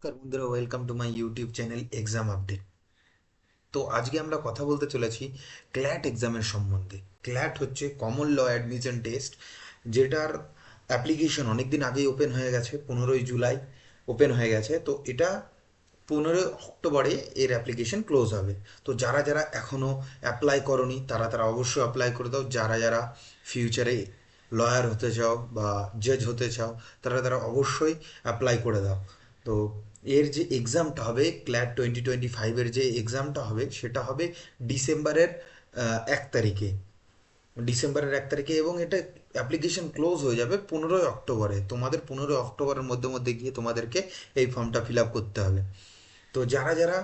নমস্কার বন্ধুরা, welcome to my YouTube channel exam update. তো আজকে আমরা কথা বলতে চলেছি ক্ল্যাট এক্সামের সম্বন্ধে। ক্ল্যাট হচ্ছে কমন ল অ্যাডমিশন টেস্ট, যেটার অ্যাপ্লিকেশন অনেক দিন আগেই ওপেন হয়ে গেছে। 15ই জুলাই ওপেন হয়ে গেছে। তো এটা 15ই অক্টোবরে এর অ্যাপ্লিকেশন ক্লোজ হবে। তো যারা যারা এখনও অ্যাপ্লাই করনি তারা তারা অবশ্যই অ্যাপ্লাই করে দাও। যারা যারা ফিউচারে লয়ার হতে চাও বা জাজ হতে চাও তারা তারা অবশ্যই অ্যাপ্লাই করে দাও। তো এর যে এক্সামটা হবে, ক্ল্যাট 2025-এর যে এক্সামটা হবে সেটা হবে ডিসেম্বরের 1 তারিখে। ডিসেম্বরের 1 তারিখে, এবং এটা অ্যাপ্লিকেশন ক্লোজ হয়ে যাবে 15ই অক্টোবরে। তোমাদের 15ই অক্টোবরের মধ্যে মধ্যে গিয়ে তোমাদেরকে এই ফর্মটা ফিল আপ করতে হবে। তো যারা যারা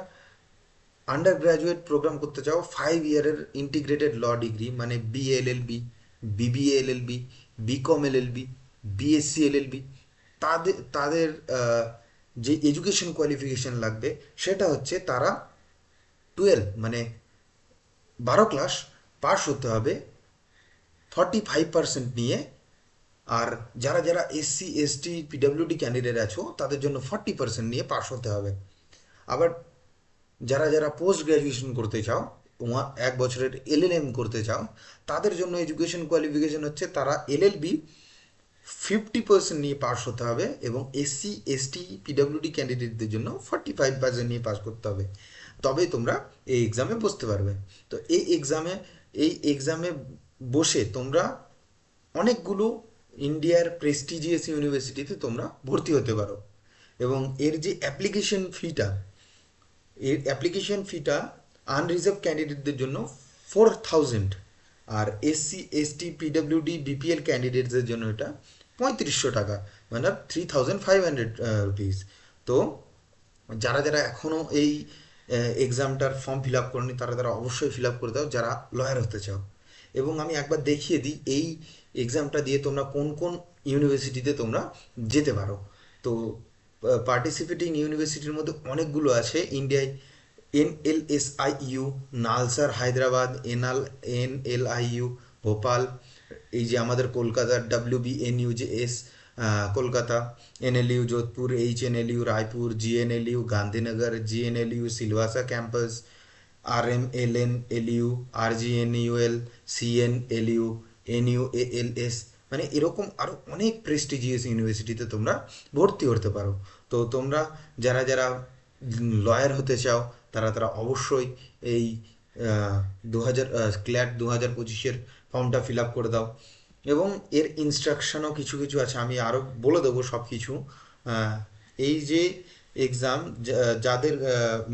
আন্ডার গ্র্যাজুয়েট প্রোগ্রাম করতে চাও, 5 ইয়ারের ইন্টিগ্রেটেড ল ডিগ্রি মানে BLLB, BBA LLB, BCom LLB, BSc LLB, তাদের তাদের যে এডুকেশন কোয়ালিফিকেশন লাগবে সেটা হচ্ছে তারা 12 মানে 12 ক্লাস পাস হতে হবে 45% নিয়ে। আর যারা যারা এসসি এসটি পিডাব্লিউডি ক্যান্ডিডেট আছো তাদের জন্য 40% নিয়ে পাস হতে হবে। আবার যারা যারা পোস্ট গ্র্যাজুয়েশন করতে চাও, 1 বছরের এলএলএম করতে চাও, তাদের জন্য এডুকেশন কোয়ালিফিকেশন হচ্ছে তারা এলএলবি 50% নিয়ে পাস হতে হবে, এবং এসসি এসটি পিডাব্লিউডি ক্যান্ডিডেটদের জন্য 45% নিয়ে পাস করতে হবে। তবেই তোমরা এই এক্সামে বসতে পারবে। তো এই এক্সামে বসে তোমরা অনেকগুলো ইন্ডিয়ার প্রেস্টিজিয়াস ইউনিভার্সিটিতে তোমরা ভর্তি হতে পারো। এবং এর অ্যাপ্লিকেশন ফিটা আনরিজার্ভ ক্যান্ডিডেটদের জন্য 4000, আর এসসি এসটি পিডাব্লিউডি বিপিএল ক্যান্ডিডেটসদের জন্য এটা 3500 টাকা, মানে 3500 রুপিস। তো যারা যারা এখনও এই এক্সামটার ফর্ম ফিল আপ করেনি তারা তারা অবশ্যই ফিল আপ করে দাও, যারা লয়ার হতে চাও। এবং আমি একবার দেখিয়ে দিই এই এক্সামটা দিয়ে তোমরা কোন কোন ইউনিভার্সিটিতে তোমরা যেতে পারো। তো পার্টিসিপেটিং ইউনিভার্সিটির মধ্যে অনেকগুলো আছে ইন্ডিয়ায়। NLSIU নালসার হায়দ্রাবাদ, NLIU ভোপাল, এই যে আমাদের কলকাতার WBNUJS Kolkata, NLU Jodhpur, HNLU Raipur, GNLU Gandhinagar, GNLU Silvassa campus, RMLNLU, RGNUL, CNLU, NUALS, মানে এরকম আরও অনেক প্রেস্টিজিয়াস ইউনিভার্সিটিতে তোমরা ভর্তি হতে পারো। তো তোমরা যারা যারা লয়ার হতে চাও তারা তারা অবশ্যই এই 2000 ক্ল্যাট 2025-এর ফর্মটা ফিল আপ করে দাও। এবং এর ইনস্ট্রাকশনও কিছু কিছু আছে, আমি আরও বলে দেবো সব কিছু। এই যে এক্সাম, যাদের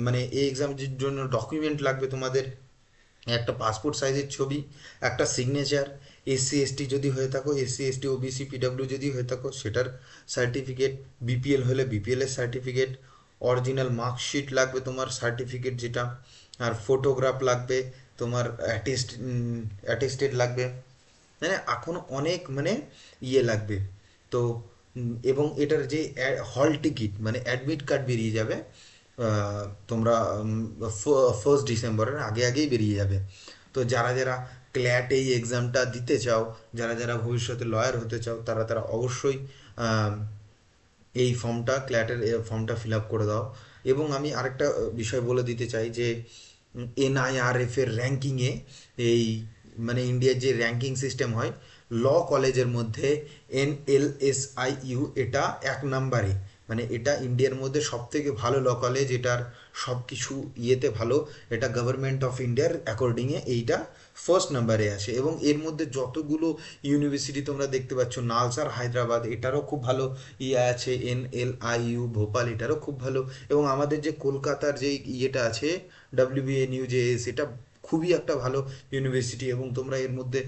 মানে এই এক্সামের জন্য ডকুমেন্ট লাগবে তোমাদের: একটা পাসপোর্ট সাইজের ছবি, একটা সিগনেচার, এসসি এসটি যদি হয়ে থাকো, এসসি এসটি ওবিসি পিডাব্লিউ যদি হয়ে থাকো সেটার সার্টিফিকেট, বিপিএল হলে বিপিএল এর সার্টিফিকেট, অরিজিনাল মার্কশিট লাগবে তোমার সার্টিফিকেট যেটা, আর ফটোগ্রাফ লাগবে তোমার, অ্যাটেস্টেড লাগবে, মানে এখন অনেক মানে ইয়ে লাগবে। তো এবং এটার যে হল টিকিট মানে অ্যাডমিট কার্ড বেরিয়ে যাবে তোমরা 1 ডিসেম্বরের আগে আগেই বেরিয়ে যাবে। তো যারা যারা ক্ল্যাট এই এক্সামটা দিতে চাও, যারা যারা ভবিষ্যতে লয়ার হতে চাও তারা তারা অবশ্যই আম, এই ক্ল্যাটের ফর্মটা ফিল আপ করে দাও। এবং আমি আরেকটা বিষয় বলে দিতে চাই যে NIRF এর র্যাঙ্কিংয়ে, এই মানে ইন্ডিয়ার যে র্যাঙ্কিং সিস্টেম হয়, ল কলেজের মধ্যে NLSIU এটা 1 নম্বরে। মানে এটা ইন্ডিয়ার মধ্যে সব থেকে ভালো ল কলেজ, এটার সব কিছু ইয়েতে ভালো। এটা গভর্নমেন্ট অফ ইন্ডিয়ার অ্যাকর্ডিংয়ে এইটা ফার্স্ট নাম্বারে আছে। এবং এর মধ্যে যতগুলো ইউনিভার্সিটি তোমরা দেখতে পাচ্ছ, নালসার হায়দ্রাবাদ এটারও খুব ভালো ইয়ে আছে, NLIU ভোপাল এটারও খুব ভালো, এবং আমাদের যে কলকাতার যে ইয়েটা আছে WBNUJS, এটা খুবই একটা ভালো ইউনিভার্সিটি। এবং তোমরা এর মধ্যে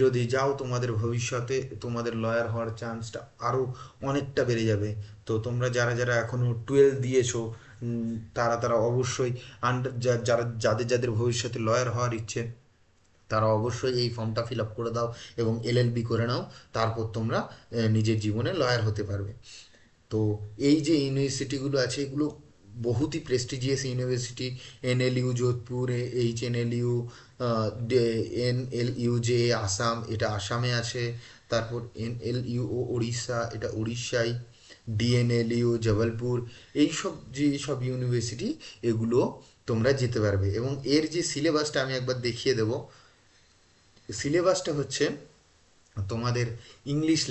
যদি যাও তোমাদের ভবিষ্যতে তোমাদের লয়ার হওয়ার চান্সটা আরও অনেকটা বেড়ে যাবে। তো তোমরা যারা যারা এখনও 12 দিয়েছো তারা তারা অবশ্যই যারা যাদের যাদের ভবিষ্যতে লয়ার হওয়ার ইচ্ছে তারা অবশ্যই এই ফর্মটা ফিল আপ করে দাও এবং LLB করে নাও। তারপর তোমরা নিজের জীবনে লয়ার হতে পারবে। তো এই যে ইউনিভার্সিটিগুলো আছে এগুলো বহুতই prestigious university. NLU Jodhpur, HNLU, NLUJ Assam, এটা আসামে আছে। তারপর NLU ও উড়িষ্যা, এটা উড়িষ্যায়। ডিএনএলইউ, জবলপুর, এইসব যে সব ইউনিভার্সিটি, এগুলো তোমরা যেতে পারবে। এবং এর যে সিলেবাসটা আমি একবার দেখিয়ে দেবো। সিলেবাসটা হচ্ছে তোমাদের ইংলিশ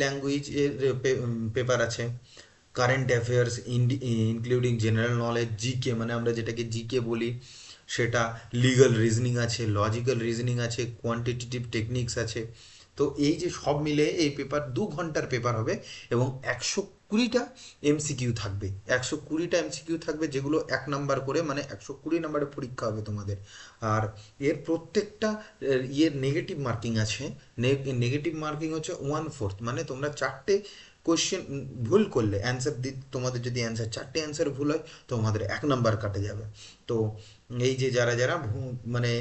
ল্যাঙ্গুয়েজের পেপার আছে, current affairs including general knowledge, GK মানে আমরা যেটাকে জিকে বলি সেটা, লিগাল রিজনিং আছে, লজিক্যাল রিজনিং আছে, কোয়ান্টিটেটিভ টেকনিক্স আছে। তো এই যে সব মিলে এই পেপার 2 ঘন্টার পেপার হবে, এবং 120টা এমসিকিউ থাকবে। 120টা এমসিকিউ থাকবে, যেগুলো 1 নাম্বার করে, মানে 120 নাম্বারের পরীক্ষা হবে তোমাদের। আর এর প্রত্যেকটা ইয়ের নেগেটিভ মার্কিং আছে। নেগেটিভ মার্কিং হচ্ছে 1/4, মানে তোমরা 4টে কোয়েশ্চেন ভুল করলে অ্যান্সার তোমাদের যদি চারটে অ্যান্সার ভুল হয়, তোমাদের 1 নাম্বার কাটে যাবে। তো এই যে যারা যারা মানে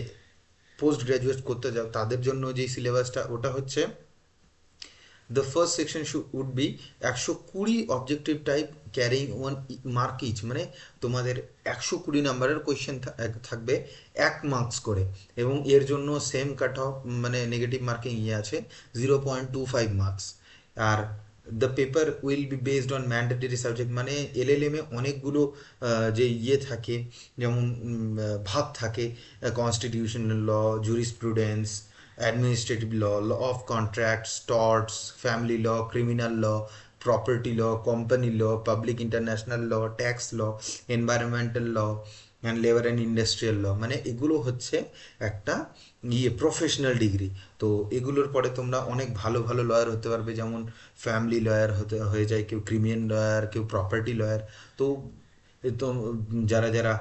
পোস্ট গ্রাজুয়েট করতে যাও, তাদের জন্য যে সিলেবাসটা ওটা হচ্ছে, the first section would be 120 objective type carrying 1 mark each, মানে তোমাদের 120 নাম্বারের কোয়েশ্চেন থাকবে 1 মার্কস করে। এবং এর জন্য সেম কাট অফ, মানে নেগেটিভ মার্কিং ইয়ে আছে 0.25 মার্কস। আর the paper will be based on mandatory subject, মানে এলএলএম এ অনেকগুলো যে ইয়ে থাকে, যেমন ভাগ থাকে, constitutional law, jurisprudence, administrative law, law of contracts, torts, family law, criminal law, property law, company law, public international law, tax law, environmental law and labour and industrial law. মানে এগুলো হচ্ছে একটা প্রফেশনাল ডিগ্রি। তো এগুলোর পরে তোমরা অনেক ভালো ভালো লয়ার হতে পারবে, যেমন ফ্যামিলি লয়ার হয়ে যায় কেউ, ক্রিমিনাল লয়ার, কেউ প্রপার্টি লয়ার। তো তো যারা যারা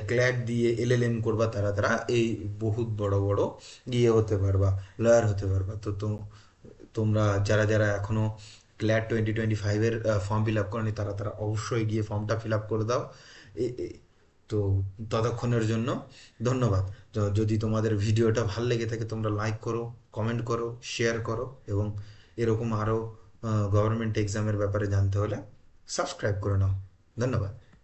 ক্ল্যাট দিয়ে এলএলএম করবা, তারা তারা এই বহুত বড় বড় হতে পারবা, লয়ার হতে পারবা। তো তোমরা যারা যারা এখনো ক্ল্যাট 2025-এর ফর্ম ফিল আপ করনি, তারা তারা অবশ্যই গিয়ে ফর্মটা ফিল আপ করে দাও। তো ততক্ষণের জন্য ধন্যবাদ। যদি তোমাদের ভিডিওটা ভালো লেগে থাকে, তোমরা লাইক করো, কমেন্ট করো, শেয়ার করো, এবং এরকম আরও গভর্নমেন্ট এক্সামের ব্যাপারে জানতে হলে সাবস্ক্রাইব করে নাও। ধন্যবাদ।